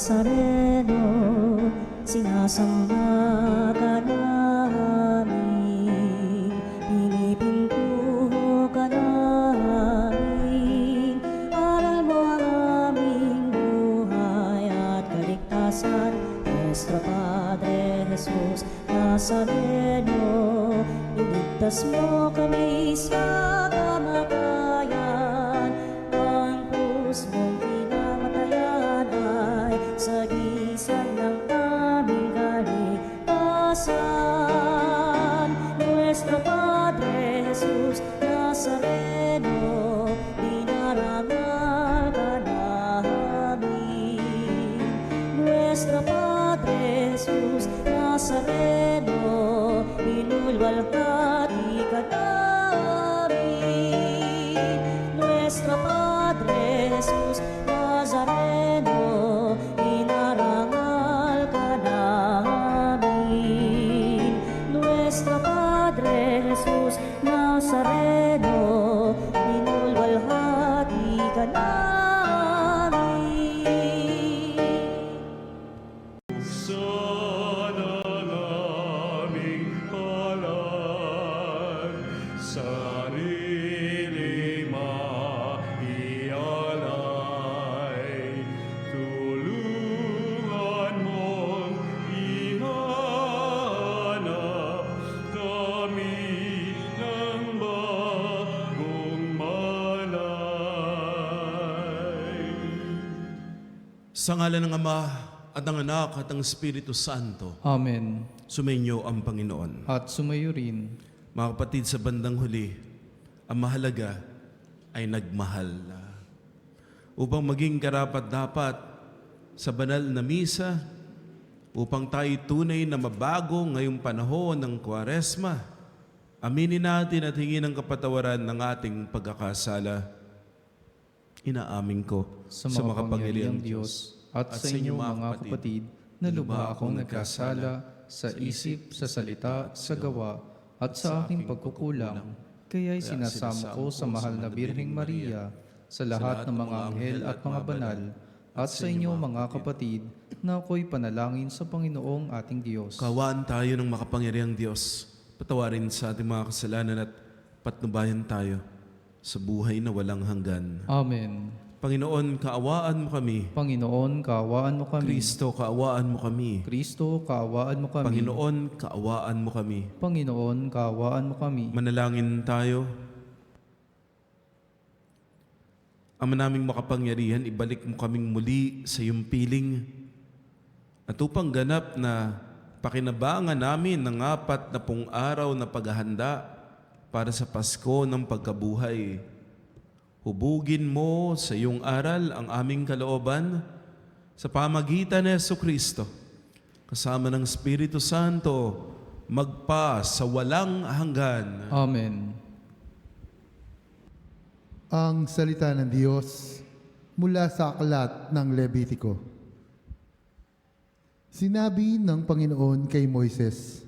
Nazareno, sinasamba ka namin, pinipintuho ka namin. Aral mo ang aming buhay at kaligtasan, Nuestro Padre Jesus Nazareno, iligtas mo kami sa kamatayan. Ang krus mong pinamatayan ay sagisag ng aming kaligtasan. Nuestro Padre Jesus Nazareno, dinarangal ka namin. Nuestro Padre Jesus Nazareno, inulwalhati ka namin. Nuestro Padre Jesus Nazareno, inarangal ka namin. Nuestro Padre Jesus Nazareno, inulwalhati ka namin. Sana naming palan, sarili maialay. Tulungan mong ihanap kami ng bagong malay. Sa ngalan ng Ama at ng Anak at ng Espiritu Santo, Amen. sumainyo ang Panginoon. At sumayo rin. Mga kapatid, sa bandang huli, ang mahalaga ay nagmahal. Upang maging karapat-dapat sa banal na misa, upang tayo tunay na mabago ngayong panahon ng Kwaresma, aminin natin at hingin ang kapatawaran ng ating pagkakasala. Inaamin ko Sa makapangyarihang Diyos at sa inyong mga kapatid, na lubha akong nagkasala sa isip, sa salita, sa gawa, at sa aking pagkukulang. Kaya'y sinasamo ko sa mahal na Birheng Maria, sa lahat ng mga anghel at mga banal, at sa inyong mga kapatid, na ako'y panalangin sa Panginoong ating Diyos. Kawaan tayo ng makapangyarihang Diyos. Patawarin sa ating mga kasalanan at patnubayan tayo sa buhay na walang hanggan. Amen. Panginoon, kaawaan mo kami. Panginoon, kaawaan mo kami. Kristo, kaawaan mo kami. Kristo, kaawaan mo kami. Panginoon, kaawaan mo kami. Panginoon, kaawaan mo kami. Manalangin tayo. Ama naming makapangyarihan, ibalik mo kaming muli sa iyong piling. At upang ganap na pakinabangan namin ng 40 araw na paghahanda para sa Pasko ng pagkabuhay. Hubugin mo sa iyong aral ang aming kalooban sa pamagitan ni Jesucristo, kasama ng Espiritu Santo, magpa sa walang hanggan. Amen. Ang salita ng Diyos mula sa aklat ng Levitiko. Sinabi ng Panginoon kay Moises,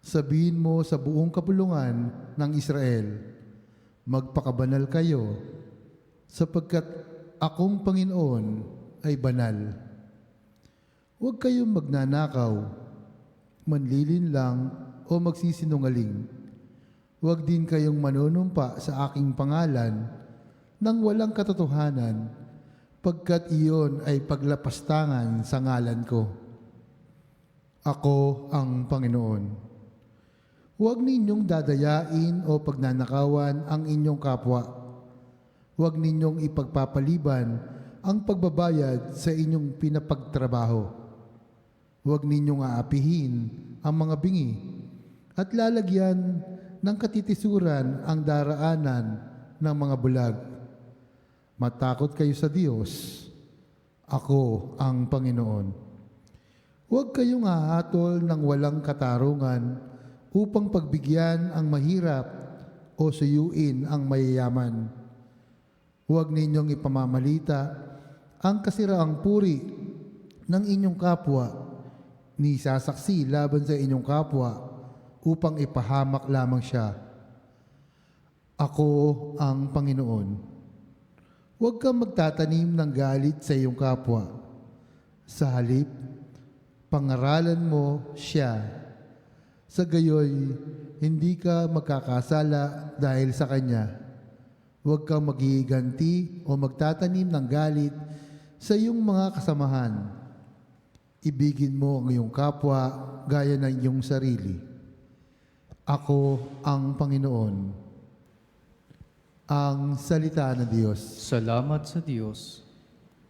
sabihin mo sa buong kapulungan ng Israel, magpakabanal kayo, sapagkat akong Panginoon ay banal. Huwag kayong magnanakaw, manlilinlang o magsisinungaling. Huwag din kayong manunumpa sa aking pangalan nang walang katotohanan, pagkat iyon ay paglapastangan sa ngalan ko. Ako ang Panginoon. Huwag ninyong dadayain o pagnanakawan ang inyong kapwa. Huwag ninyong ipagpapaliban ang pagbabayad sa inyong pinapagtrabaho. Huwag ninyong aapihin ang mga bingi at lalagyan ng katitisuran ang daraanan ng mga bulag. Matakot kayo sa Diyos. Ako ang Panginoon. Huwag kayong hahatol ng walang katarungan upang pagbigyan ang mahirap o suyuin ang mayayaman. Huwag ninyong ipamamalita ang kasiraang puri ng inyong kapwa, ni sasaksi laban sa inyong kapwa upang ipahamak lamang siya. Ako ang Panginoon. Huwag kang magtatanim ng galit sa iyong kapwa. Sa halip, pangaralan mo siya. Sa gayoy, hindi ka magkakasala dahil sa Kanya. Huwag kang maghihiganti o magtatanim ng galit sa iyong mga kasamahan. Ibigin mo ang iyong kapwa gaya ng iyong sarili. Ako ang Panginoon. Ang salita ng Diyos. Salamat sa Diyos.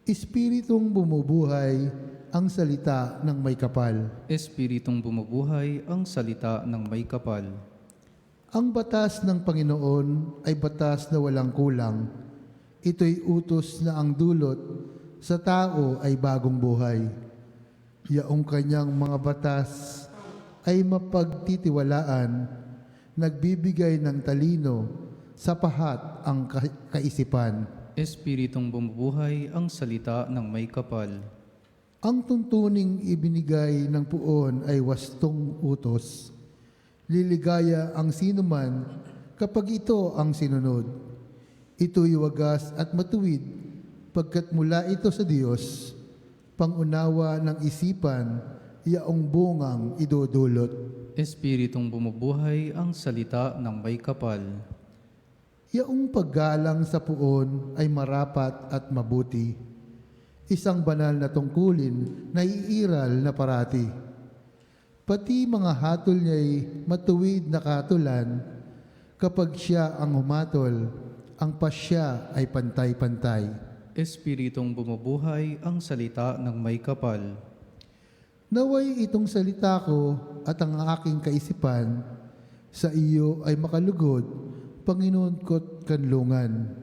Espiritong bumubuhay ang salita ng may kapal. Espiritong bumubuhay ang salita ng may kapal. Ang batas ng Panginoon ay batas na walang kulang. Ito'y utos na ang dulot sa tao ay bagong buhay. Yaong kanyang mga batas ay mapagtitiwalaan, nagbibigay ng talino sa pahat ang kaisipan. Espiritong bumubuhay ang salita ng may kapal. Ang tuntuning ibinigay ng puon ay wastong utos. Liligaya ang sinuman kapag ito ang sinunod. Ito'y wagas at matuwid pagkat mula ito sa Diyos, pangunawa ng isipan, yaong bungang idudulot. Espiritong bumubuhay ang salita ng may kapal. Yaong paggalang sa puon ay marapat at mabuti. Isang banal na tungkulin na iiral na parati. Pati mga hatol niya'y matuwid na katulan. Kapag siya ang humatol, ang pasya ay pantay-pantay. Espiritong bumubuhay ang salita ng may kapal. Naway itong salita ko at ang aking kaisipan sa iyo ay makalugod, Panginoon ko't kanlungan.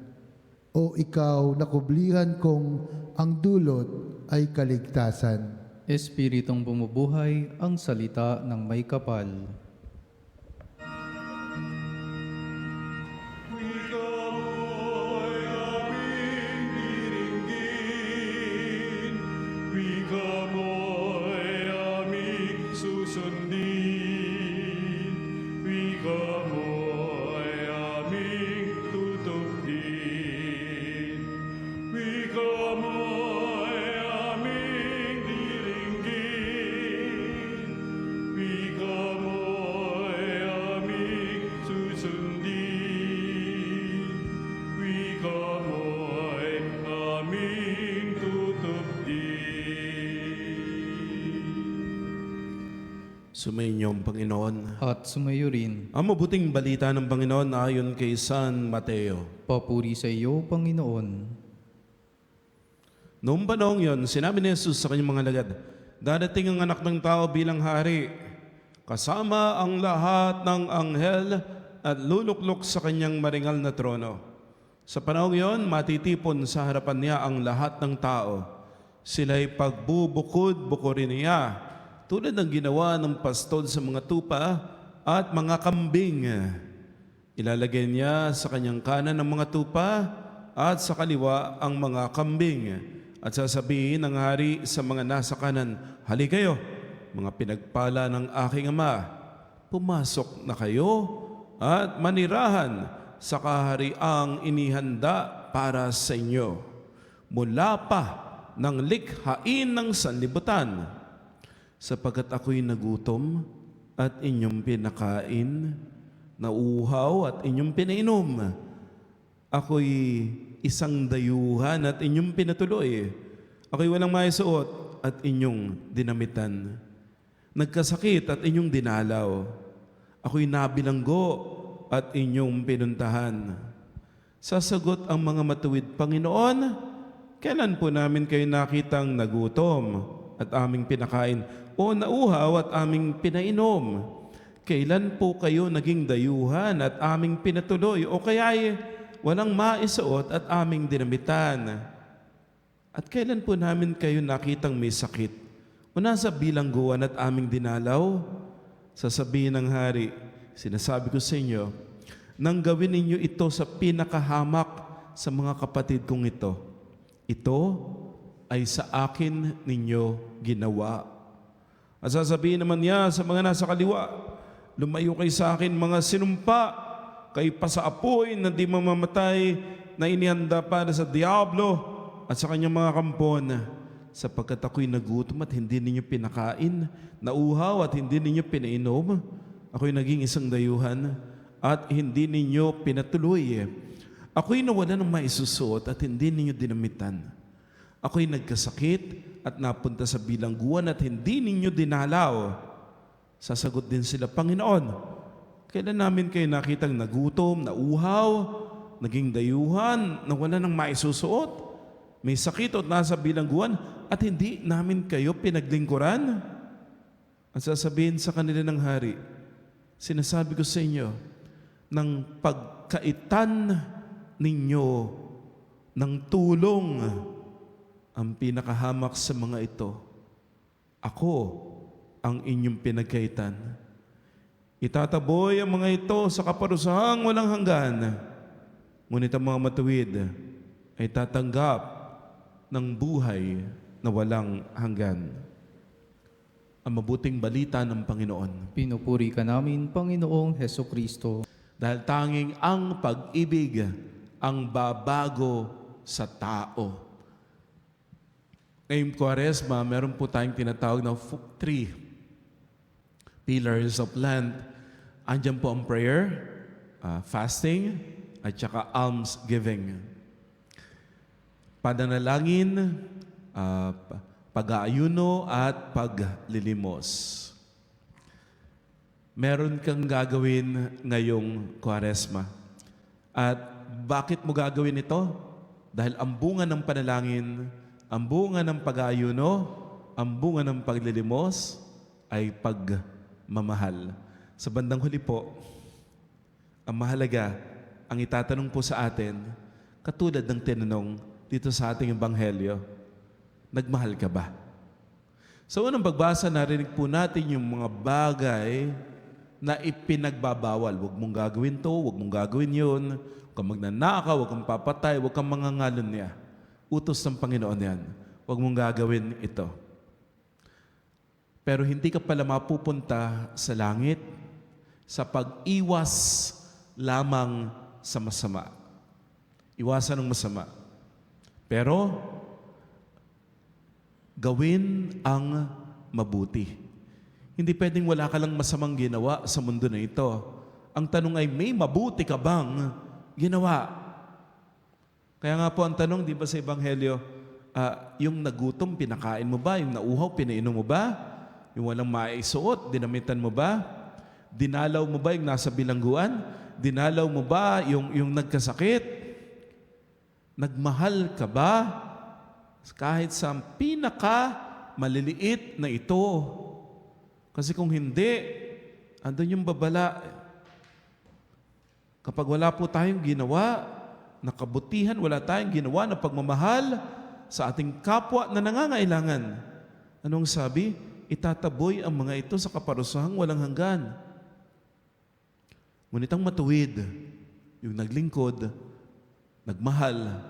O ikaw na kublihan kong ang dulot ay kaligtasan. Espiritong bumubuhay ang salita ng may kapal. Wika mo'y aming diringgin, wika mo'y aming susundin, wika mo'y aming tutupin, wika mo'y aming diringgin, wika mo'y aming susundin, wika mo'y aming tutupin. Sumayinyong Panginoon. At sumayo rin. Ang mabuting balita ng Panginoon ayon kay San Mateo. Papuri sa iyo, Panginoon. Noong panahong yon, sinabi ni Jesus sa kanyang mga lagad, dadating ang anak ng tao bilang hari, kasama ang lahat ng anghel at luluklok sa kanyang maringal na trono. Sa panahong yon, matitipon sa harapan niya ang lahat ng tao. Sila'y pagbubukod-bukurin niya, tulad ng ginawa ng pastol sa mga tupa at mga kambing. Ilalagay niya sa kanyang kanan ang mga tupa at sa kaliwa ang mga kambing. At sasabihin ng hari sa mga nasa kanan, hali kayo, mga pinagpala ng aking ama, pumasok na kayo at manirahan sa kahariang inihanda para sa inyo. Mula pa ng likhain ng sanlibutan, sapagkat ako'y nagutom at inyong pinakain, nauuhaw at inyong pinainom. Ako'y isang dayuhan at inyong pinatuloy. Ako'y walang maisuot at inyong dinamitan. Nagkasakit at inyong dinalaw. Ako'y nabilanggo at inyong pinuntahan. Sasagot ang mga matuwid, Panginoon, kailan po namin kayo nakitang nagutom at aming pinakain o nauhaw at aming pinainom? Kailan po kayo naging dayuhan at aming pinatuloy o kaya'y walang maisuot at aming dinamitan? At kailan po namin kayo nakitang may sakit o nasa bilangguan at aming dinalaw? Sasabihin ng hari, sinasabi ko sa inyo, nang gawin ninyo ito sa pinakahamak sa mga kapatid kong ito ay sa akin ninyo ginawa. At sasabihin naman niya sa mga nasa kaliwa, lumayo kayo sa akin mga sinumpa, kay pa sa apoy na di mamamatay na inihanda para sa diablo at sa kanyang mga kampon. sapagkat ako'y nagutom at hindi ninyo pinakain, nauhaw at hindi ninyo pinainom. Ako'y naging isang dayuhan at hindi ninyo pinatuloy. Ako'y nawalan ng maisusuot at hindi ninyo dinamitan. Ako'y nagkasakit at napunta sa bilangguan at hindi ninyo dinalaw. Sasagot din sila, Panginoon, kailan namin kayo nakitang nagutom, nauhaw, naging dayuhan, nawala ng maisusuot, may sakit at nasa bilangguan at hindi namin kayo pinaglingkuran? At sasabihin sa kanila ng hari, sinasabi ko sa inyo, ng pagkaitan ninyo ng tulong ang pinakahamak sa mga ito. Ako ang inyong pinagkaitan. Itataboy ang mga ito sa kaparusahang walang hanggan. Ngunit ang mga matuwid ay tatanggap ng buhay na walang hanggan. Ang mabuting balita ng Panginoon. Pinupuri ka namin, Panginoong Heso Kristo. Dahil tanging ang pag-ibig ang babago sa tao. Ngayong Kwaresma, meron po tayong tinatawag na 3 pillars of Lent. Andyan po ang prayer, fasting, at saka almsgiving. Pananalangin, pag-aayuno, at paglilimos. Meron kang gagawin ngayong Kwaresma. At bakit mo gagawin ito? Dahil ang bunga ng panalangin, ang bunga ng pag-aayuno, ang bunga ng paglilimos ay pagmamahal. Sa bandang huli po, ang mahalaga, ang itatanong po sa atin, katulad ng tinanong dito sa ating Ebanghelyo, nagmahal ka ba? Sa unang pagbasa, narinig po natin yung mga bagay na ipinagbabawal. Huwag mong gagawin to, huwag mong gagawin yun. Huwag kang magnanakaw, huwag kang papatay, huwag kang mangangalan niya. Utos ng Panginoon yan. Huwag mong gagawin ito. Pero hindi ka pala mapupunta sa langit sa pag-iwas lamang sa masama. Iwasan ng masama. Pero, gawin ang mabuti. Hindi pwedeng wala ka lang masamang ginawa sa mundo na ito. Ang tanong ay, may mabuti ka bang ginawa? Kaya nga po ang tanong, di ba sa Ebanghelyo, yung nagutom, pinakain mo ba? Yung nauhaw, pinainom mo ba? Yung walang maisuot, dinamitan mo ba? Dinalaw mo ba yung nasa bilangguan? Dinalaw mo ba yung nagkasakit? Nagmahal ka ba? Kahit sa pinaka-maliliit na ito. Kasi kung hindi, andun yung babala. Kapag wala po tayong ginawa na kabutihan, wala tayong ginawa na pagmamahal sa ating kapwa na nangangailangan. Anong sabi? Itataboy ang mga ito sa kaparusahang walang hanggan. Ngunit ang matuwid, yung naglingkod, nagmahal,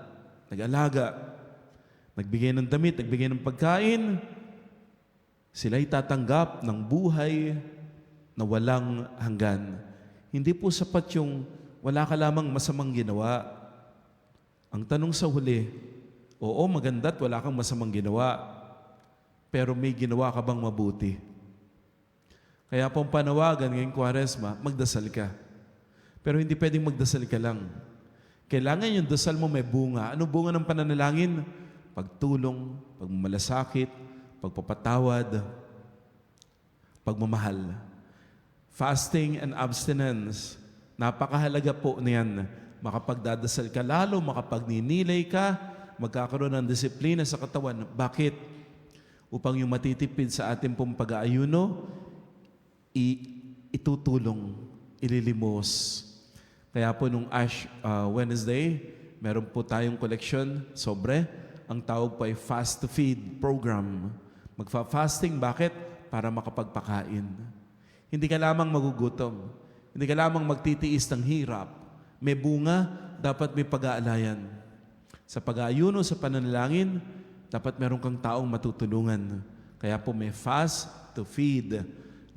nag-alaga, nagbigay ng damit, nagbigay ng pagkain, sila'y tatanggap ng buhay na walang hanggan. Hindi po sapat yung wala ka lamang masamang ginawa. Ang tanong sa huli, oo, maganda't wala kang masamang ginawa, pero may ginawa ka bang mabuti? Kaya po ang panawagan ngayong Kwaresma, magdasal ka. Pero hindi pwedeng magdasal ka lang. Kailangan yung dasal mo may bunga. Ano bunga ng pananalangin? Pagtulong, pagmamalasakit, pagpapatawad, pagmamahal. Fasting and abstinence, napakahalaga po niyan. Makapagdadasal ka lalo, makapagninilay ka, magkakaroon ng disiplina sa katawan. Bakit? Upang yung matitipid sa ating pong pag-aayuno, itutulong, ililimos. Kaya po nung Ash Wednesday, meron po tayong collection, sobre. Ang tawag po ay Fast to Feed program. Magfa-fasting, bakit? Para makapagpakain. Hindi ka lamang magugutom. Hindi ka lamang magtitiis ng hirap. May bunga, dapat may pag-aalayan. Sa pag-aayuno, sa pananalangin, dapat meron kang taong matutulungan. Kaya po may Fast to Feed.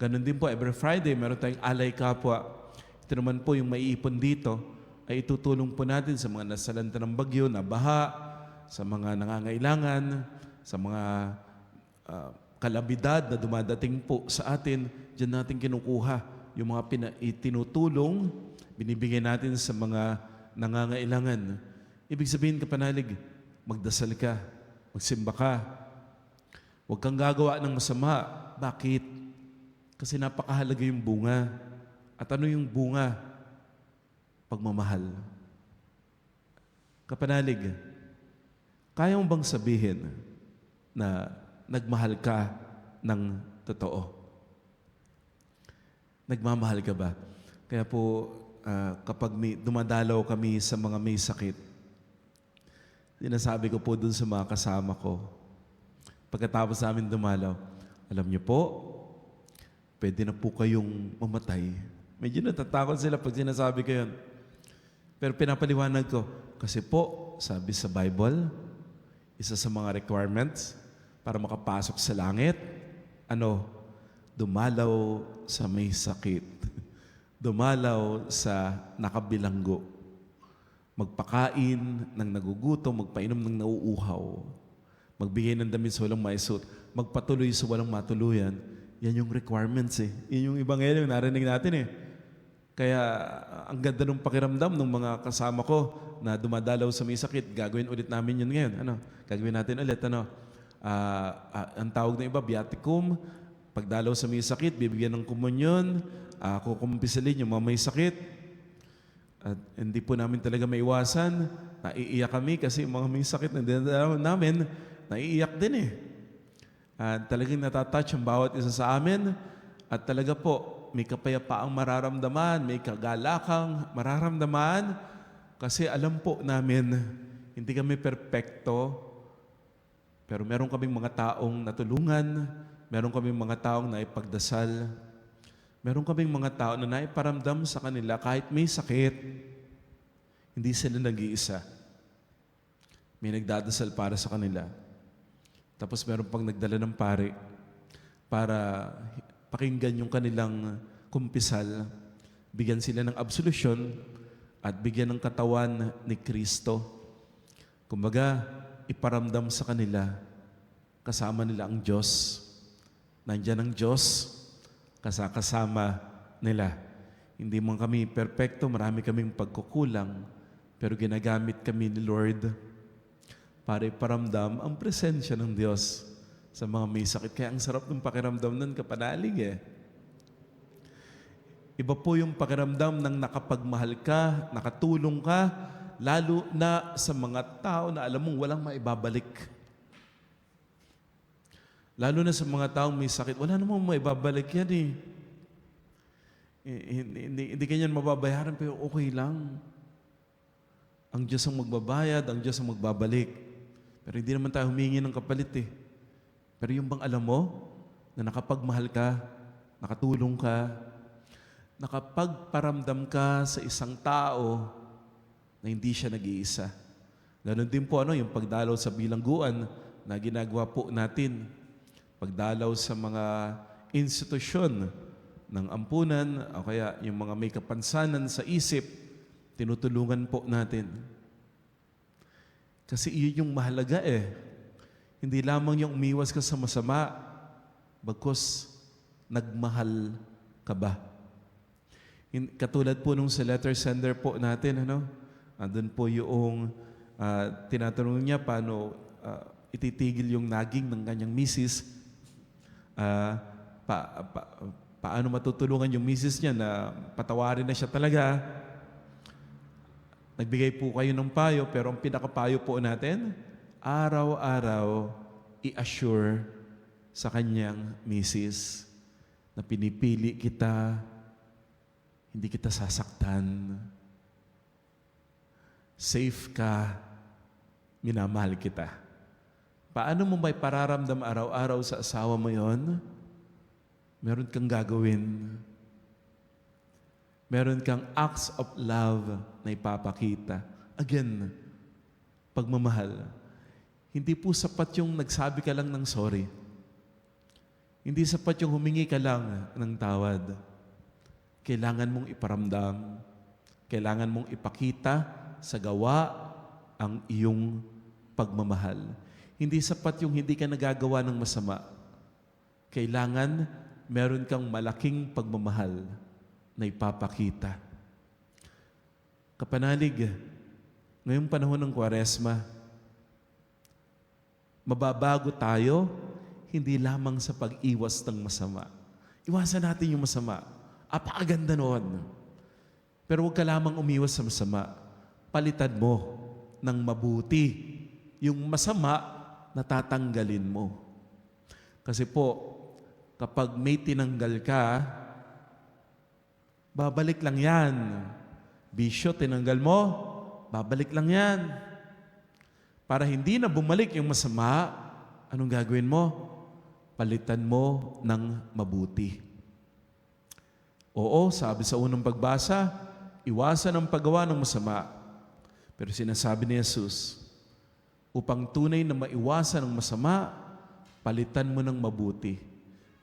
Ganon din po, every Friday, meron tayong alay kapwa. Ito naman po yung maiipon dito, ay itutulong po natin sa mga nasalanta ng bagyo, na baha, sa mga nangangailangan, sa mga kalamidad na dumadating po sa atin, diyan natin kinukuha yung mga tinutulong, binibigay natin sa mga nangangailangan. Ibig sabihin, kapanalig, magdasal ka, magsimba ka. Huwag kang gagawa ng masama. Bakit? Kasi napakahalaga yung bunga. At ano yung bunga? Pagmamahal. Kapanalig, kaya mo bang sabihin na nagmahal ka ng totoo? Nagmamahal ka ba? Kaya po, kapag dumadalaw kami sa mga may sakit, sinasabi ko po dun sa mga kasama ko, pagkatapos namin dumalaw, alam niyo po, pwede na po kayong mamatay. Medyo natatakot sila pag sinasabi ko yun. Pero pinapaliwanag ko, kasi po, sabi sa Bible, isa sa mga requirements para makapasok sa langit, dumalaw sa may sakit. Dumalaw sa nakabilanggo. Magpakain ng nagugutom, magpainom ng nauuhaw. Magbigay ng damit sa walang maisot. Magpatuloy sa walang matuluyan. Yan yung requirements eh. Yan yung ebanghelyo narinig natin eh. Kaya ang ganda ng pakiramdam ng mga kasama ko na dumadalaw sa may sakit. Gagawin ulit namin yun ngayon. Gagawin natin ulit. Ang tawag ng iba, viaticum. Pagdalaw sa may sakit, bibigyan ng komunyon. Kukumpisalin yung mga may sakit. At hindi po namin talaga maiwasan. Naiiyak kami kasi yung mga may sakit na dinadalaw namin, naiiyak din eh. At talagang natatouch ang bawat isa sa amin. At talaga po, may kapayapaang mararamdaman, may kagalakang mararamdaman kasi alam po namin, hindi kami perpekto, pero meron kaming mga taong natulungan, meron kaming mga taong naipagdasal, meron kaming mga tao na naiparamdam sa kanila kahit may sakit, hindi sila nag-iisa. May nagdadasal para sa kanila. Tapos meron pang nagdala ng pare para pakinggan yung kanilang kumpisal, bigyan sila ng absolusyon at bigyan ng katawan ni Kristo. Kumbaga, iparamdam sa kanila, kasama nila ang Diyos. Nandiyan ang Diyos, kasama nila. Hindi man kami perpekto, marami kaming pagkukulang, pero ginagamit kami ni Lord para iparamdam ang presensya ng Diyos sa mga may sakit. Kaya ang sarap ng pakiramdam nun, kapanalig eh. Iba po yung pakiramdam ng nakapagmahal ka, nakatulong ka, lalo na sa mga tao na alam mong walang maibabalik. Lalo na sa mga taong may sakit, wala namang maibabalik yan eh. Hindi kanyan mababayaran, pero okay lang. Ang Diyos ang magbabayad, ang Diyos ang magbabalik. Pero hindi naman tayo humingi ng kapalit eh. Pero yung bang alam mo na nakapagmahal ka, nakatulong ka, nakapagparamdam ka sa isang tao na hindi siya nag-iisa. Ganon din po yung pagdalaw sa bilangguan na ginagawa po natin. Pagdalaw sa mga institusyon ng ampunan o kaya yung mga may kapansanan sa isip, tinutulungan po natin. Kasi iyon yung mahalaga eh. Hindi lamang yung umiwas ka sa masama, bagkus nagmahal ka ba? Katulad po nung sa letter sender po natin, andun po yung tinatanong niya paano ititigil yung naging ng kanyang misis. Paano matutulungan yung misis niya na patawarin na siya talaga. Nagbigay po kayo ng payo, pero ang pinakapayo po natin, araw-araw i-assure sa kanyang misis na pinipili kita, hindi kita sasaktan, safe ka, minamahal kita. Paano mo may pararamdam araw-araw sa asawa mo yon? Meron kang gagawin. Meron kang acts of love na ipapakita. Again, pagmamahal. Hindi po sapat yung nagsabi ka lang ng sorry. Hindi sapat yung humingi ka lang ng tawad. Kailangan mong iparamdam. Kailangan mong ipakita sa gawa ang iyong pagmamahal. Hindi sapat yung hindi ka nagagawa ng masama. Kailangan meron kang malaking pagmamahal na ipapakita. Kapanalig, ngayong panahon ng Kwaresma, mababago tayo hindi lamang sa pag-iwas ng masama. Iwasan natin yung masama. Apakaganda noon. Pero huwag ka lamang umiwas sa masama. Palitan mo ng mabuti. Yung masama, natatanggalin mo. Kasi po, kapag may tinanggal ka, babalik lang yan. Bisyo, tinanggal mo, babalik lang yan. Para hindi na bumalik yung masama, anong gagawin mo? Palitan mo ng mabuti. Oo, sabi sa unang pagbasa, iwasan ang paggawa ng masama. Pero sinasabi ni Jesus, upang tunay na maiwasan ang masama, palitan mo ng mabuti.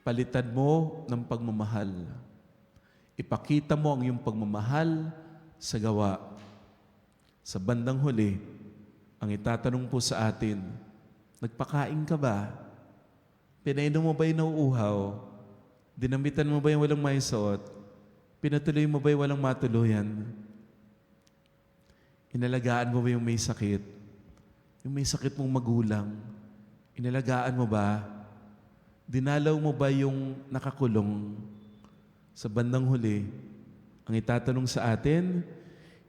Palitan mo ng pagmamahal. Ipakita mo ang iyong pagmamahal sa gawa. Sa bandang huli, ang itatanong po sa atin, nagpakain ka ba? Pinainom mo ba yung nauuhaw? Dinamitan mo ba yung walang maisuot? Pinatuloy mo ba yung walang matuluyan? Inalagaan mo ba yung may sakit? Yung may sakit mong magulang, inalagaan mo ba? Dinalaw mo ba yung nakakulong? Sa bandang huli, ang itatanong sa atin,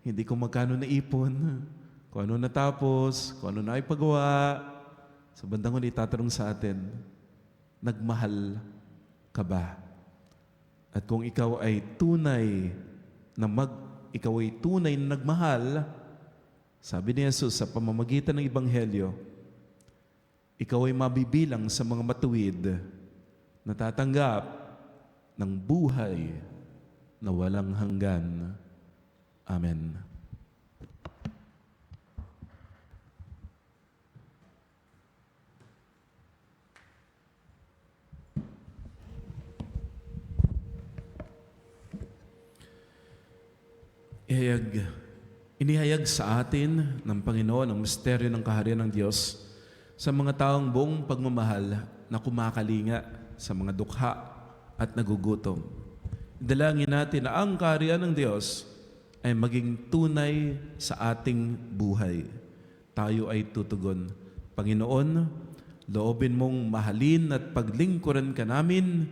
hindi kung magkano naipon, kung ano natapos, kung ano na ipagawa. Sa bandang huli, itatanong sa atin, nagmahal ka ba? At kung ikaw ay tunay na nagmahal, sabi ni Jesus sa pamamagitan ng Ebanghelyo, ikaw ay mabibilang sa mga matuwid na tatanggap ng buhay na walang hanggan. Amen. Inihayag sa atin ng Panginoon ang misteryo ng kaharian ng Diyos sa mga taong buong pagmamahal na kumakalinga sa mga dukha at nagugutom. Dalangin natin na ang kaharian ng Diyos ay maging tunay sa ating buhay. Tayo ay tutugon. Panginoon, loobin mong mahalin at paglingkuran ka namin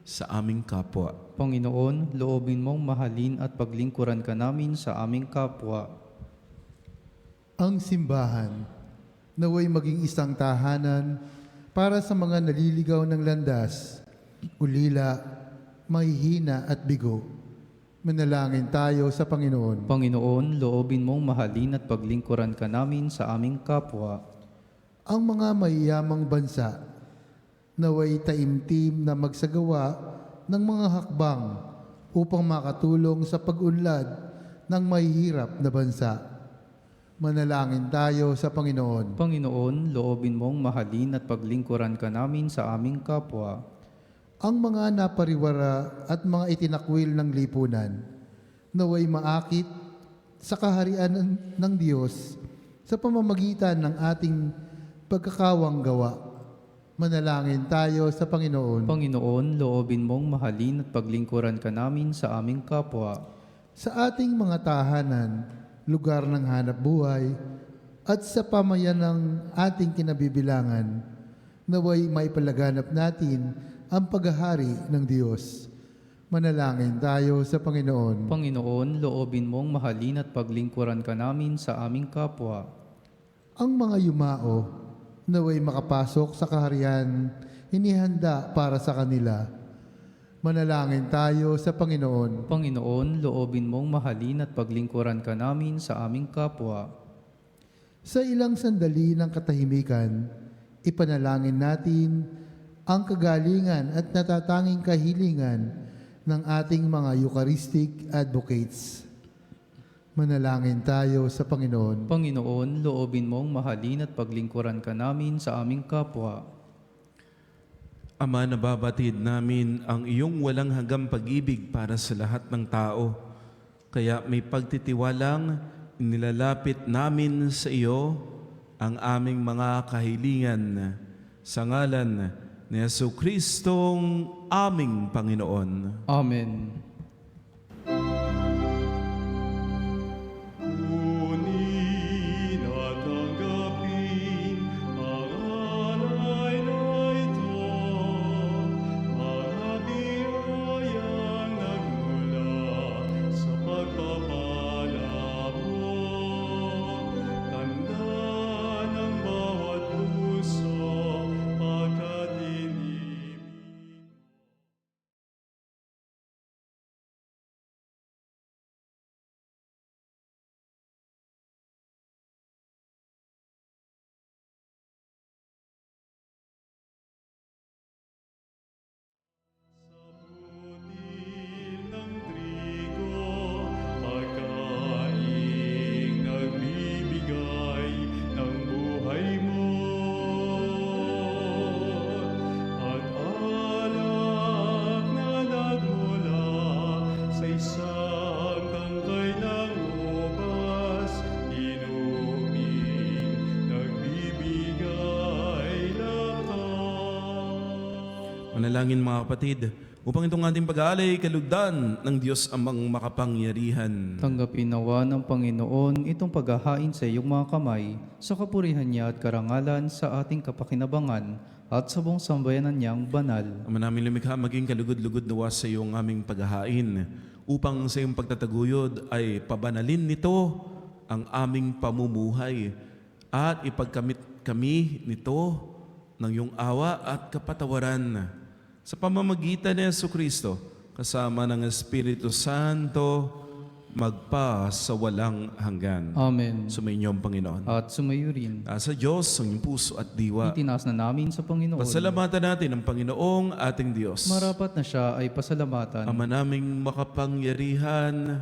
sa aming kapwa. Panginoon, loobin mong mahalin at paglingkuran ka namin sa aming kapwa. Ang simbahan, naway maging isang tahanan para sa mga naliligaw ng landas, ulila, mahihina at bigo. Manalangin tayo sa Panginoon. Panginoon, loobin mong mahalin at paglingkuran ka namin sa aming kapwa. Ang mga mayayamang bansa, naway taimtim na magsagawa ng mga hakbang upang makatulong sa pag-unlad ng mahihirap na bansa. Manalangin tayo sa Panginoon. Panginoon, loobin mong mahalin at paglingkuran ka namin sa aming kapwa. Ang mga napariwara at mga itinakwil ng lipunan, naway maakit sa kaharian ng Diyos sa pamamagitan ng ating pagkakawang gawa. Manalangin tayo sa Panginoon. Panginoon, loobin mong mahalin at paglingkuran ka namin sa aming kapwa. Sa ating mga tahanan, lugar ng hanap buhay, at sa pamayan ng ating kinabibilangan, naway maipalaganap natin ang paghahari ng Diyos. Manalangin tayo sa Panginoon. Panginoon, loobin mong mahalin at paglingkuran ka namin sa aming kapwa. Ang mga yumao, naway makapasok sa kaharian, inihanda para sa kanila. Manalangin tayo sa Panginoon. Panginoon, loobin mong mahalin at paglingkuran ka namin sa aming kapwa. Sa ilang sandali ng katahimikan, ipanalangin natin ang kagalingan at natatanging kahilingan ng ating mga Eucharistic advocates. Manalangin tayo sa Panginoon. Panginoon, loobin mong mahalin at paglingkuran ka namin sa aming kapwa. Ama, nababatid namin ang iyong walang hanggang pag-ibig para sa lahat ng tao. Kaya may pagtitiwalang inilalapit namin sa iyo ang aming mga kahilingan sa ngalan ni Jesucristong aming Panginoon. Amen. Kunin at tanggapin ang alay na ito, mga biyayang nagmula sa pagpapala mo. Tanda ng bawat puso pagkatinibin. Butil ng trigo, pagkaing nagbibigay ng buhay mo. At alak na nagmula sa isang tangkay ng ubas, inuming nagbibigay lakas. Manalangin mga kapatid, upang itong ating pag-aalay kalugdan ng Diyos amang makapangyarihan. Tanggapin nawa ng Panginoon itong paghahain sa iyong mga kamay sa kapurihan niya at karangalan sa ating kapakinabangan at sa buong sambayanan niyang banal. Ama namin lumikha, maging kalugod-lugod nawa sa iyong aming paghahain, upang sa iyong pagtataguyod ay pabanalin nito ang aming pamumuhay at ipagkamit kami nito ng iyong awa at kapatawaran. Sa pamamagitan ni Jesucristo, kasama ng Espiritu Santo, magpa sa walang hanggan. Amen. Sumainyo ang Panginoon. At sumayo rin. Nasa Diyos ang iyong puso at diwa. Itinaas na namin sa Panginoon. Pasalamatan natin ang Panginoong ating Diyos. Marapat na siya ay pasalamatan. Ama naming makapangyarihan,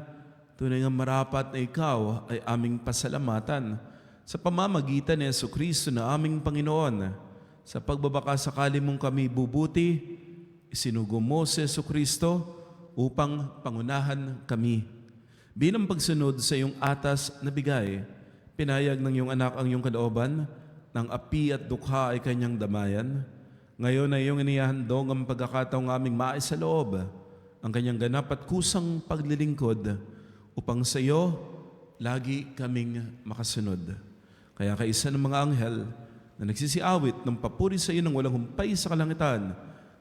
tunay nga marapat na ikaw ay aming pasalamatan sa pamamagitan ni Jesucristo na aming Panginoon. Sa pagbabaka sakali mong kami bubuti, isinugo mo si Jesucristo upang pangunahan kami. Bilang pagsunod sa iyong atas na bigay, pinayag ng iyong anak ang iyong kalooban, ng api at dukha ay kanyang damayan. Ngayon ay iyong inihahandog ang pagkakataong aming maisaloob, ang kanyang ganap at kusang paglilingkod, upang sa iyo lagi kaming makasunod. Kaya kaisa ng mga anghel na nagsisiawit ng papuri sa iyo ng walang humpay sa kalangitan,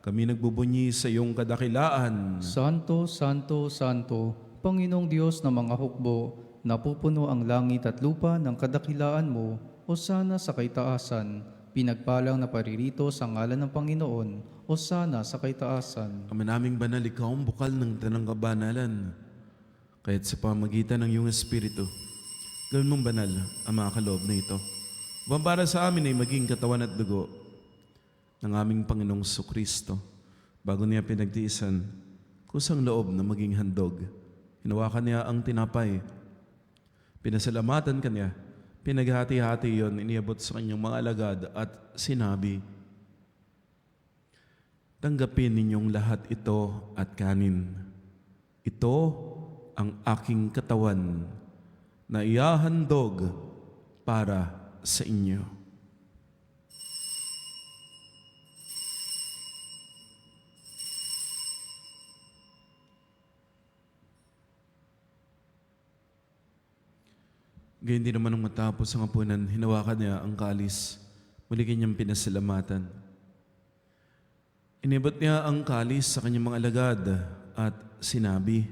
kami nagbubunyi sa iyong kadakilaan. Santo, Santo, Santo, Panginoong Diyos na mga hukbo, napupuno ang langit at lupa ng kadakilaan mo, Hosana sa kaitaasan, pinagpalang na paririto sa ngalan ng Panginoon, Hosana sa kaitaasan. Ama naming banal, ikaw ang bukal ng tanang kabanalan. Kaya't sa pamagitan ng iyong Espiritu, gawin mong banal ang mga kaloob na ito. Upang para sa amin ay maging katawan at dugo ng aming Panginoong Kristo. Bago niya pinagtiisan, kusang loob na maging handog. Hinawakan niya ang tinapay. Pinasalamatan kanya. Pinaghati-hati yon, iniabot sa kanyang mga alagad at sinabi, tanggapin ninyong lahat ito at kanin. Ito ang aking katawan na ihahandog para sa inyo. Gayon din naman nung matapos ang hapunan, hinawakan niya ang kalis. Muli kanyang pinasalamatan. Inibot niya ang kalis sa kanyang mga alagad at sinabi,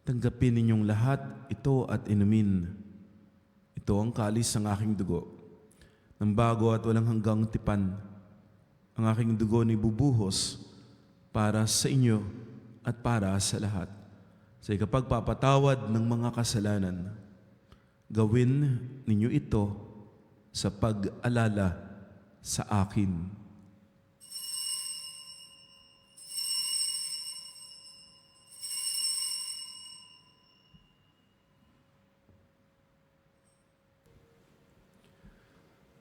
tanggapin ninyong lahat ito at inumin. Ito ang kalis ng aking dugo, ng bago at walang hanggang tipan. Ang aking dugo ni bubuhos para sa inyo at para sa lahat. Sa ikapagpapatawad ng mga kasalanan, gawin ninyo ito sa pag-alala sa akin.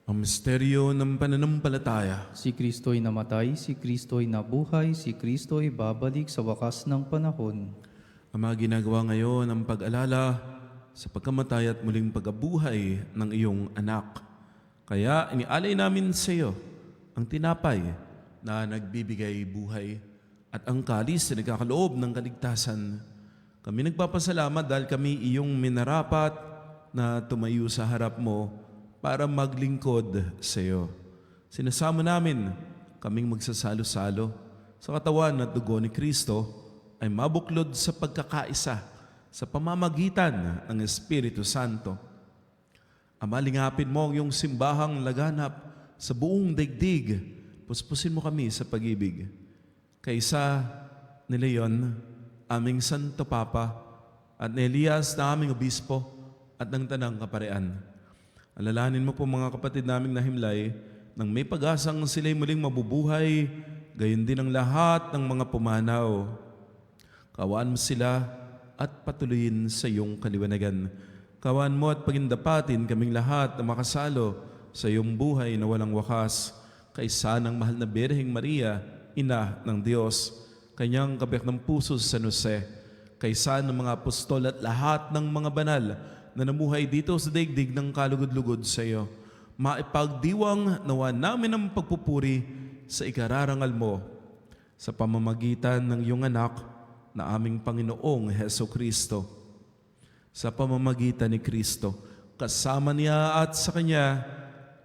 Ang misteryo ng pananampalataya. Si Kristo'y namatay, si Kristo'y nabuhay, si Kristo'y babalik sa wakas ng panahon. Ama, ginagawa ngayon ang pag-alala sa pagkamatay at muling pagabuhay ng iyong anak. Kaya inialay namin sa iyo ang tinapay na nagbibigay buhay at ang kalis na nagkakaloob ng kaligtasan. Kami nagpapasalamat dahil kami iyong minarapat na tumayo sa harap mo para maglingkod sa iyo. Sinasama namin kaming magsasalo-salo sa katawan at dugo ni Kristo ay mabuklod sa pagkakaisa sa pamamagitan ng Espiritu Santo. Ama, lingapin mo ang iyong simbahang laganap sa buong daigdig. Puspusin mo kami sa pag-ibig. Kaysa ni Leon, aming Santo Papa, at ni Elias na aming Obispo at ng Tanang Kaparean. Alalahanin mo po mga kapatid naming nahimlay nang may pag-asang sila'y muling mabubuhay, gayon din ang lahat ng mga pumanaw. Kawaan mo sila at patuloyin sa iyong kaliwanagan. Kawaan mo at pagindapatin kaming lahat na makasalo sa iyong buhay na walang wakas, kaysa ng mahal na Birheng Maria, Ina ng Diyos, kanyang kabiyak ng puso sa San Jose, kaysa ng mga apostol at lahat ng mga banal na namuhay dito sa daigdig ng kalugod-lugod sa iyo. Maipagdiwang nawa namin ang pagpupuri sa ikararangal mo sa pamamagitan ng iyong anak na aming Panginoong Heso Kristo. Sa pamamagitan ni Kristo, kasama niya at sa Kanya,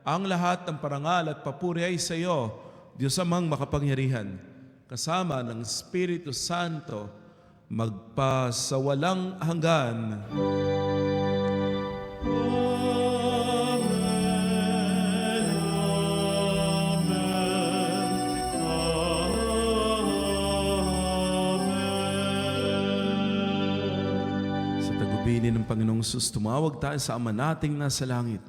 ang lahat ng parangal at papuri ay sa iyo, Diyos Amang makapangyarihan, kasama ng Espiritu Santo, magpasawalang hanggan. Sa tagubilin ng Panginoong Jesus, tumawag tayo sa Ama nating nasa langit.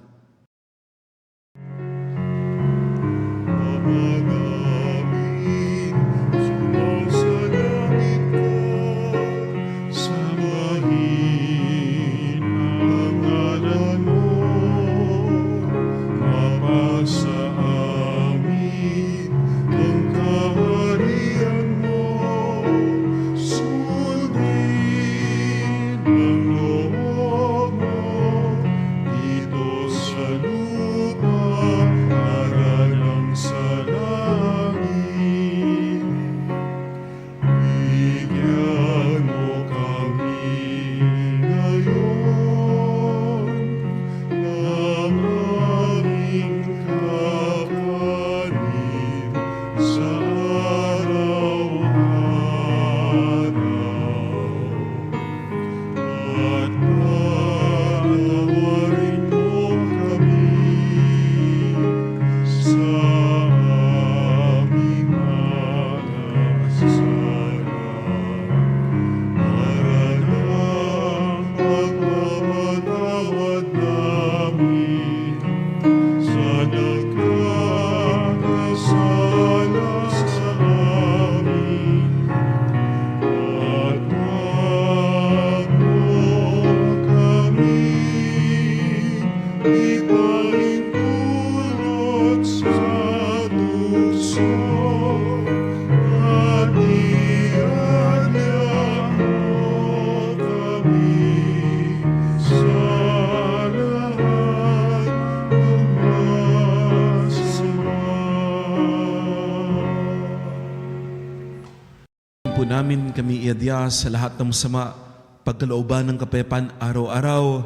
Po namin kami iadya sa lahat ng masama, pagkalooban ng kapayapaan araw-araw,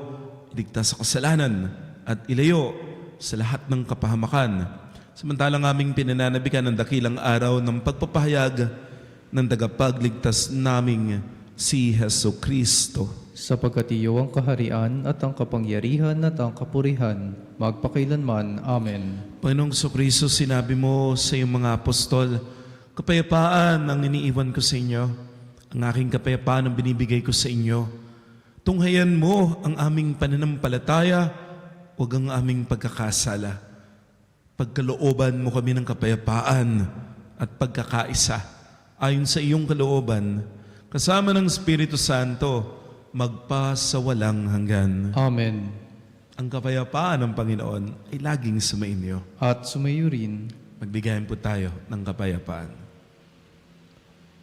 iligtas sa kasalanan at ilayo sa lahat ng kapahamakan. Samantalang aming pinananabikan ng dakilang araw ng pagpapahayag ng tagapagligtas naming si Heso Kristo. Sapagkat iyo ang kaharian at ang kapangyarihan at ang kapurihan, magpakailanman. Amen. Panginoong Kristo, sinabi mo sa iyong mga apostol, kapayapaan ang iniiwan ko sa inyo, ang aking kapayapaan ang binibigay ko sa inyo. Tunghayan mo ang aming pananampalataya, huwag ang aming pagkakasala. Pagkalooban mo kami ng kapayapaan at pagkakaisa ayon sa iyong kalooban, kasama ng Espiritu Santo, magpasawalang hanggan. Amen. Ang kapayapaan ng Panginoon ay laging sumainyo. At sumayo rin. Magbigayan po tayo ng kapayapaan.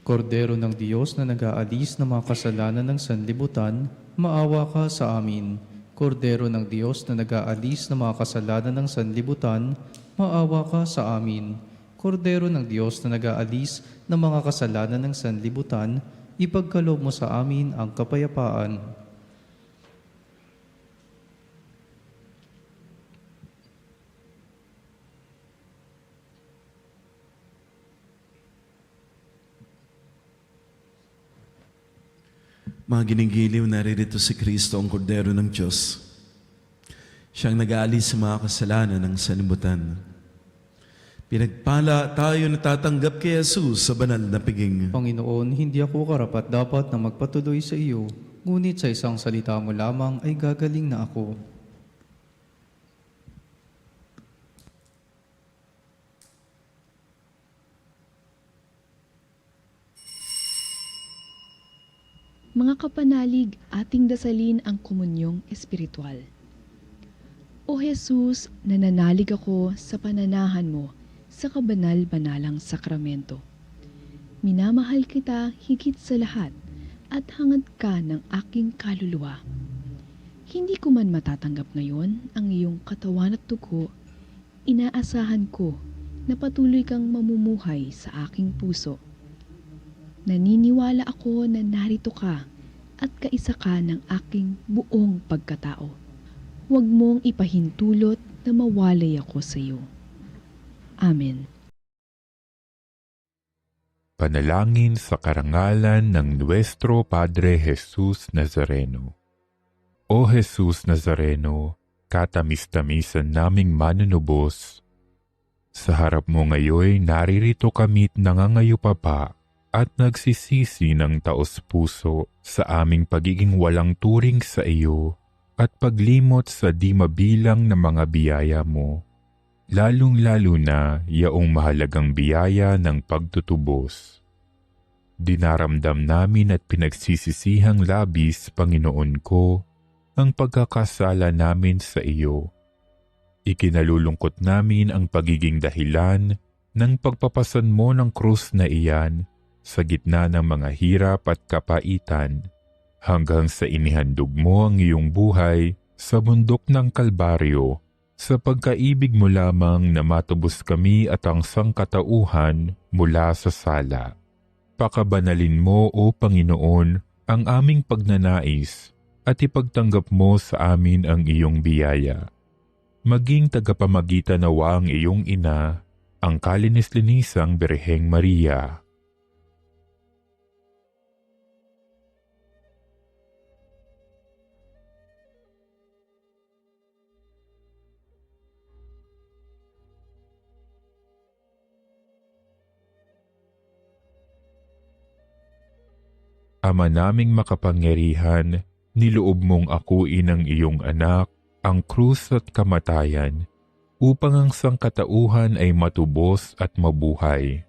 Kordero ng Diyos na nag-aalis ng mga kasalanan ng sanlibutan, maawa ka sa amin. Kordero ng Diyos na nag-aalis ng mga kasalanan ng sanlibutan, maawa ka sa amin. Kordero ng Diyos na nag-aalis ng mga kasalanan ng sanlibutan, ipagkaloob mo sa amin ang kapayapaan. Mga ginigiliw, naririto si Kristo, ang Kordero ng Diyos. Siyang nag-aalis sa mga kasalanan ng sanlibutan. Pinagpala tayo na tatanggap kay Jesus sa banal na piging. Panginoon, hindi ako karapat-dapat na magpatuloy sa iyo, ngunit sa isang salita mo lamang ay gagaling na ako. Mga kapanalig, ating dasalin ang komunyong espiritual. O Jesus, nananalig ako sa pananahan mo sa kabanal-banalang sakramento. Minamahal kita higit sa lahat at hangad ka ng aking kaluluwa. Hindi ko man matatanggap ngayon ang iyong katawan at dugo, inaasahan ko na patuloy kang mamumuhay sa aking puso. Naniniwala ako na narito ka at kaisa ka ng aking buong pagkatao. Huwag mong ipahintulot na mawalay ako sa iyo. Amen. Panalangin sa karangalan ng Nuestro Padre Jesus Nazareno. O Jesus Nazareno, katamis-tamisan naming manunubos, sa harap mo ngayon naririto kami't nangangayupapa at nagsisisi ng taos-puso sa aming pagiging walang turing sa iyo at paglimot sa di mabilang na mga biyaya mo, lalong-lalo na yaong mahalagang biyaya ng pagtutubos. Dinaramdam namin at pinagsisisihang labis, Panginoon ko, ang pagkakasala namin sa iyo. Ikinalulungkot namin ang pagiging dahilan ng pagpapasan mo ng krus na iyan sa gitna ng mga hirap at kapaitan, hanggang sa inihandog mo ang iyong buhay sa bundok ng Kalbaryo, sa pagkaibig mo lamang na matubos kami at ang sangkatauhan mula sa sala. Pakabanalin mo, O Panginoon, ang aming pagnanais at ipagtanggap mo sa amin ang iyong biyaya. Maging tagapamagitan nawa ang iyong ina, ang kalinis-linisang Birheng Maria. Ama naming makapangyarihan, niloob mong akuin ang iyong anak, ang krus at kamatayan, upang ang sangkatauhan ay matubos at mabuhay.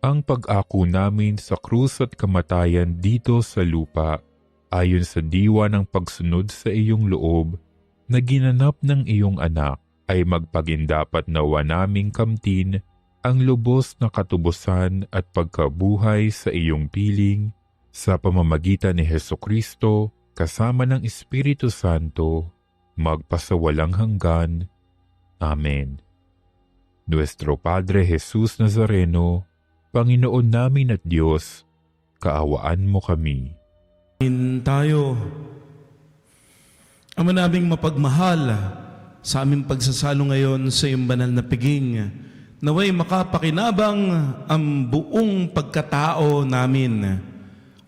Ang pag-ako namin sa krus at kamatayan dito sa lupa, ayon sa diwa ng pagsunod sa iyong loob, na ginanap ng iyong anak, ay magpagindapat nawa naming kamtin ang lubos na katubusan at pagkabuhay sa iyong piling, sa pamamagitan ni Hesukristo, kasama ng Espiritu Santo, magpasawalang hanggan. Amen. Nuestro Padre Jesus Nazareno, Panginoon namin at Diyos, kaawaan mo kami. Tayo, Ama naming mapagmahal, sa aming pagsasalo ngayon sa iyong banal na piging, naway makapakinabang ang buong pagkatao namin,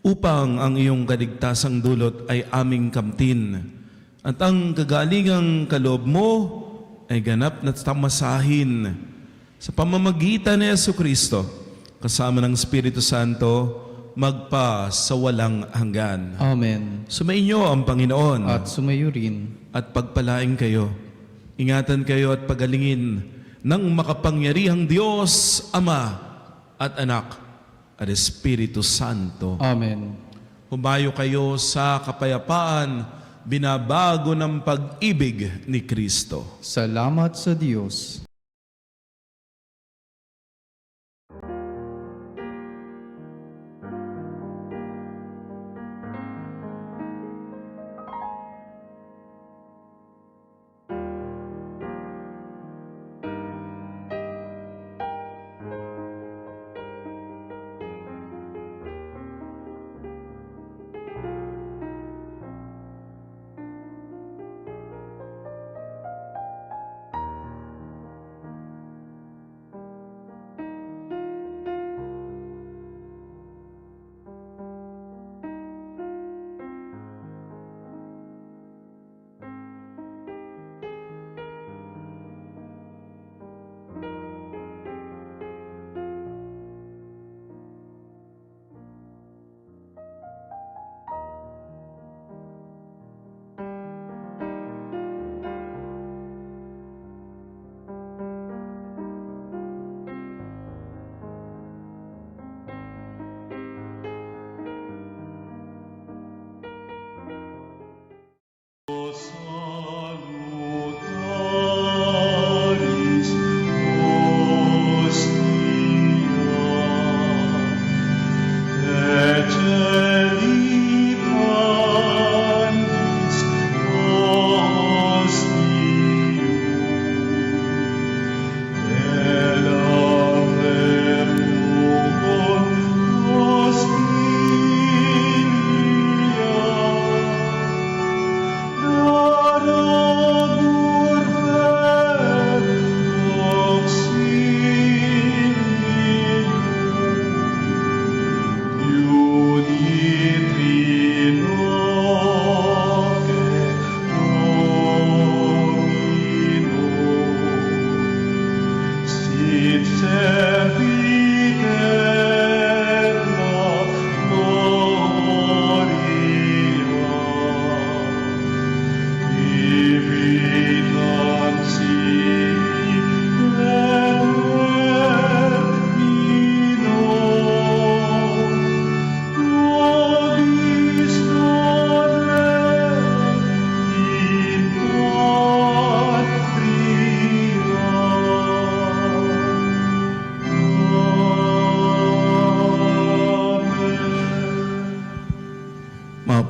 upang ang iyong kaligtasang dulot ay aming kamtin, at ang kagalingang kaloob mo ay ganap na tamasahin sa pamamagitan ni Jesucristo, kasama ng Espiritu Santo, magpa sa walang hanggan. Amen. Sumainyo ang Panginoon At sumayo rin. at pagpalain kayo. Ingatan kayo at pagalingin ng makapangyarihang Diyos, Ama at Anak at Espiritu Santo. Amen. Humayo kayo sa kapayapaan, binabago ng pag-ibig ni Kristo. Salamat sa Diyos.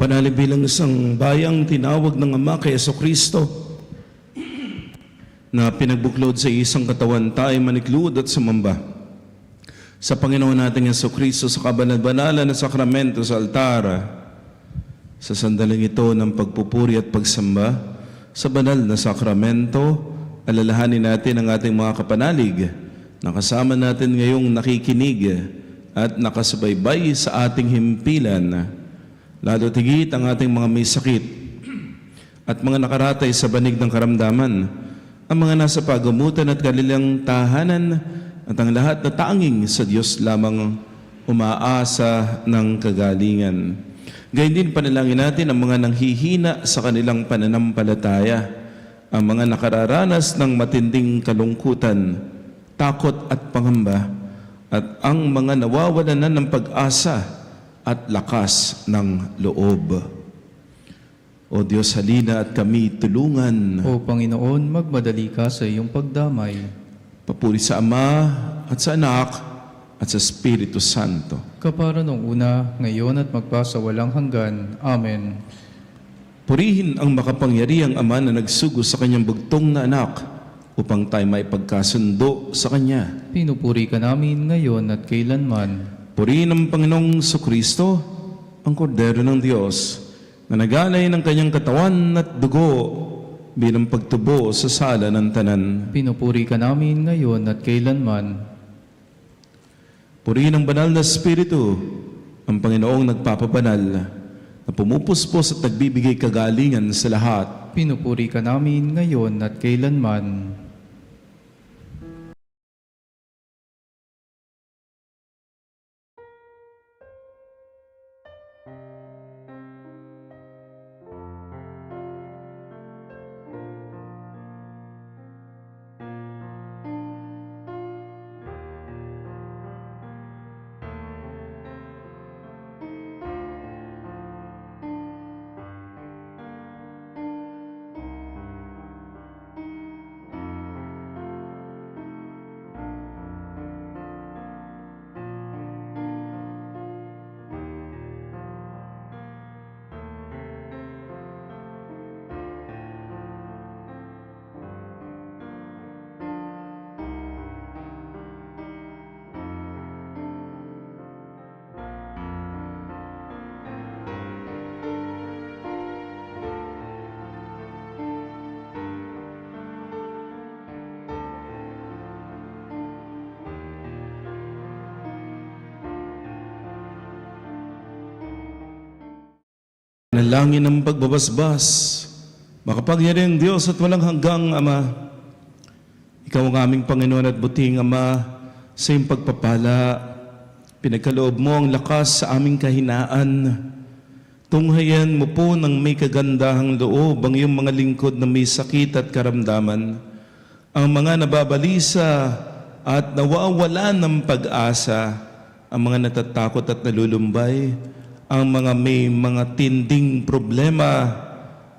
Panalig bilang isang bayang tinawag ng Ama kay Jesucristo na pinagbuklod sa isang katawan, tayo maniklud at sumamba sa Panginoon nating Jesucristo sa kabanal-banalan na sakramento sa altar. Sa sandaling ito ng pagpupuri at pagsamba sa banal na sakramento, alalahanin natin ang ating mga kapanalig na kasama natin ngayong nakikinig at nakasubaybay sa ating himpilan. Lalo tigit ang ating mga may sakit at mga nakaratay sa banig ng karamdaman, ang mga nasa pagumutan at kanilang tahanan, at ang lahat na tanging sa Diyos lamang umaasa ng kagalingan. Gayun din panalangin natin ang mga nanghihina sa kanilang pananampalataya, ang mga nakararanas ng matinding kalungkutan, takot at pangamba, at ang mga nawawalan na ng pag-asa at lakas ng loob. O Diyos, halina at kami tulungan. O Panginoon, magmadali ka sa iyong pagdamay. Papuri sa Ama at sa Anak at sa Espiritu Santo. Kapara nung una, ngayon at magpasawalang hanggan. Amen. Purihin ang makapangyarihang Ama na nagsugo sa kanyang bugtong na anak upang tayo may pagkasundo sa Kanya. Pinupuri ka namin ngayon at kailanman. Purihin ang Panginoong Jesucristo, ang Kordero ng Diyos, na naganay ng kanyang katawan at dugo bilang pagtubo sa sala ng tanan. Pinupuri ka namin ngayon at kailanman. Purihin ang banal na Espiritu, ang Panginoong nagpapabanal, na pumupuspos at nagbibigay kagalingan sa lahat. Pinupuri ka namin ngayon at kailanman. Nalangin ng pagbabasbas, makapangyarihang Diyos at walang hanggang Ama. Ikaw ang aming Panginoon at buting Ama, sa iyong pagpapala, pinagkaloob mo ang lakas sa aming kahinaan. Tunghayan mo po ng may kagandahang loob ang iyong mga lingkod na may sakit at karamdaman, ang mga nababalisa at nawawala ng pag-asa, ang mga natatakot at nalulumbay, ang mga may mga tinding problema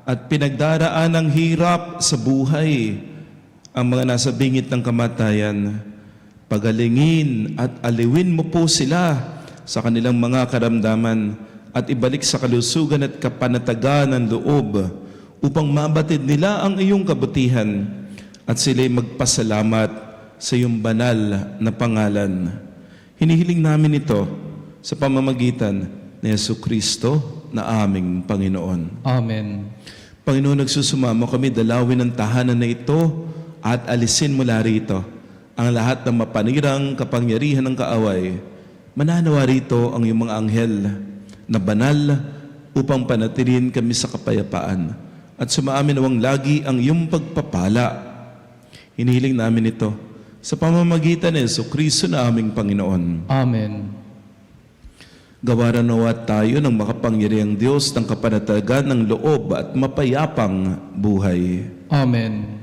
at pinagdaraan ng hirap sa buhay, ang mga nasa bingit ng kamatayan. Pagalingin at aliwin mo po sila sa kanilang mga karamdaman at ibalik sa kalusugan at kapanatagan ng loob upang mabatid nila ang iyong kabutihan at sila'y magpasalamat sa iyong banal na pangalan. Hinihiling namin ito sa pamamagitan ni Jesucristo na aming Panginoon. Amen. Panginoon, nagsusumamo kami dalawin ang tahanan na ito at alisin mula rito ang lahat ng mapanirang kapangyarihan ng kaaway. Mananawa rito ang iyong mga anghel na banal upang panatilin kami sa kapayapaan at sumaamin nawang lagi ang iyong pagpapala. Hinihiling namin ito sa pamamagitan ni Jesucristo na aming Panginoon. Amen. Gawaran nawa tayo ng makapangyarihang Diyos ng kapanatagan ng loob at mapayapang buhay. Amen.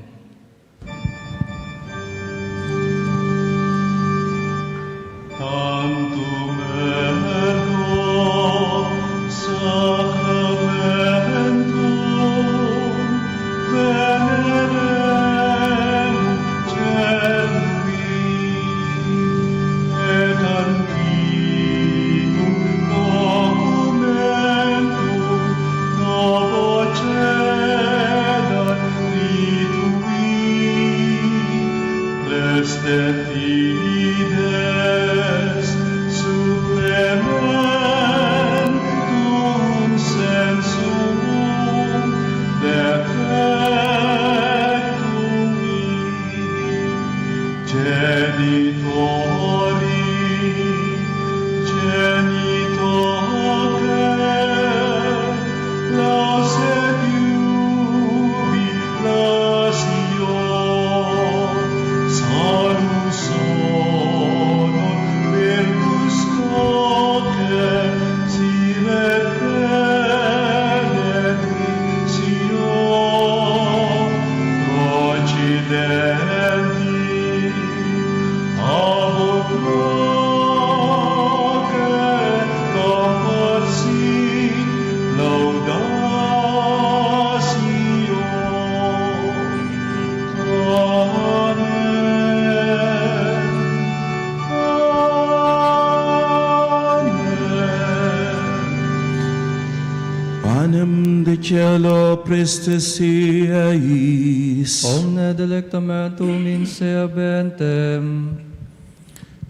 cielo prestesieis. Omne delectamentum in se aventem.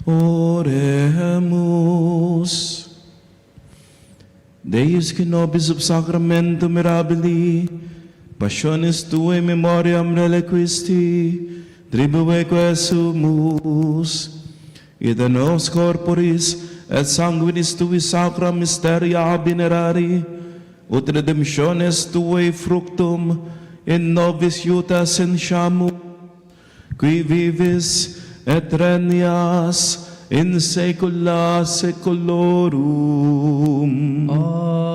Oremus. Deus que nobis ob sacramento mirabili, passionis tuae memoriam reliquisti, tribueque sumus, et nos corporis et sanguinis tui sacra mysteria venerari, ut redemptiones tuae fructum in nobis iuta sentiamus, qui vivis et regnias in saecula saeculorum. Amen.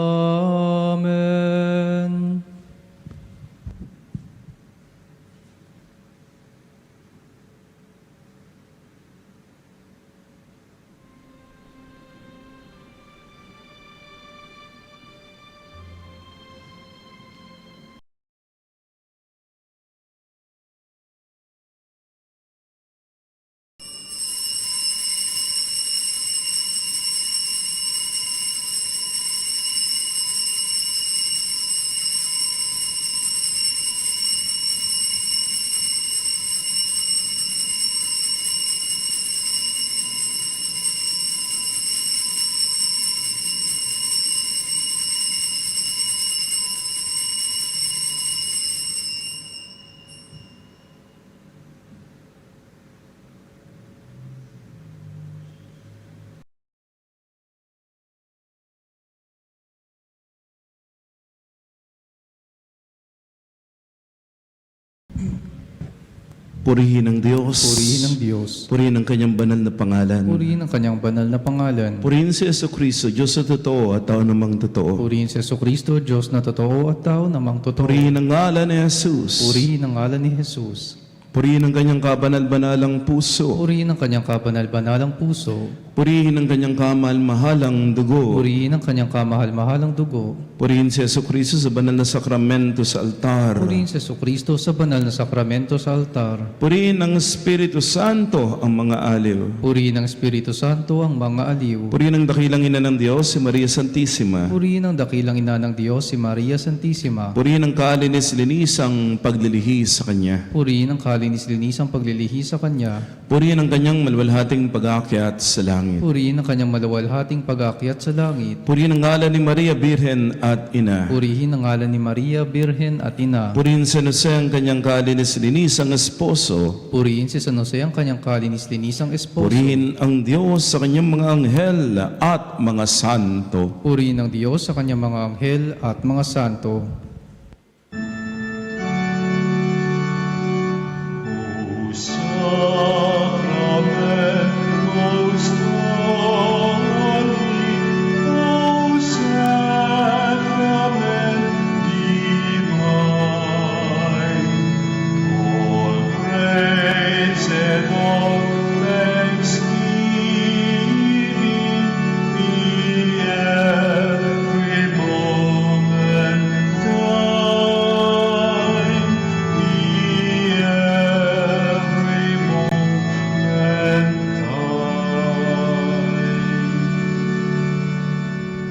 Purihin ng Diyos. Purihin ng Diyos. Purihin ang kanyang banal na pangalan. Purihin ang kanyang banal na pangalan. Purihin si Jesucristo, Diyos na totoo at tao namang totoo. Purihin si Jesucristo, Diyos na totoo at tao namang totoo. Purihin ang ngalan ni Jesus. Purihin ang ngalan ni Jesus. Purihin ang kanyang kabanal-banalang puso. Purihin ang kanyang kabanal-banalang puso. Purihin ang kanyang kamahal-mahalang dugo. Purihin ang kanyang kamahal-mahalang dugo. Purihin si Jesucristo sa banal na sakramento sa altar. Purihin si Jesucristo sa banal na sakramento sa altar. Purihin ng Espiritu Santo ang mga aliw. Purihin ang Espiritu Santo ang mga aliw. Purihin ang dakilang ina ng Diyos, si Maria Santissima. Purihin ang dakilang ina ng Diyos, si Maria Santissima. Purihin ang kalinis-linisang paglilihis sa Kanya. Purihin ang kalinis-linisang paglilihi sa Kanya. Purihin ang kanyang malwalhating pag-aakyat sa langit. Purihin ang kanyang malawalhating pag-akyat sa langit. Purihin ang ngalan ni Maria Birhen at Ina. Purihin ang ngalan ni Maria, Birhen at Ina. Purihin si Jose ang kanyang kalinis-linisang esposo. Purihin si San Jose ang kanyang kalinis-linisang esposo. Purihin ang Diyos sa kanyang mga anghel at mga santo. Purihin ang Diyos sa kanyang mga anghel at mga santo.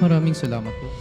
Maraming salamat po.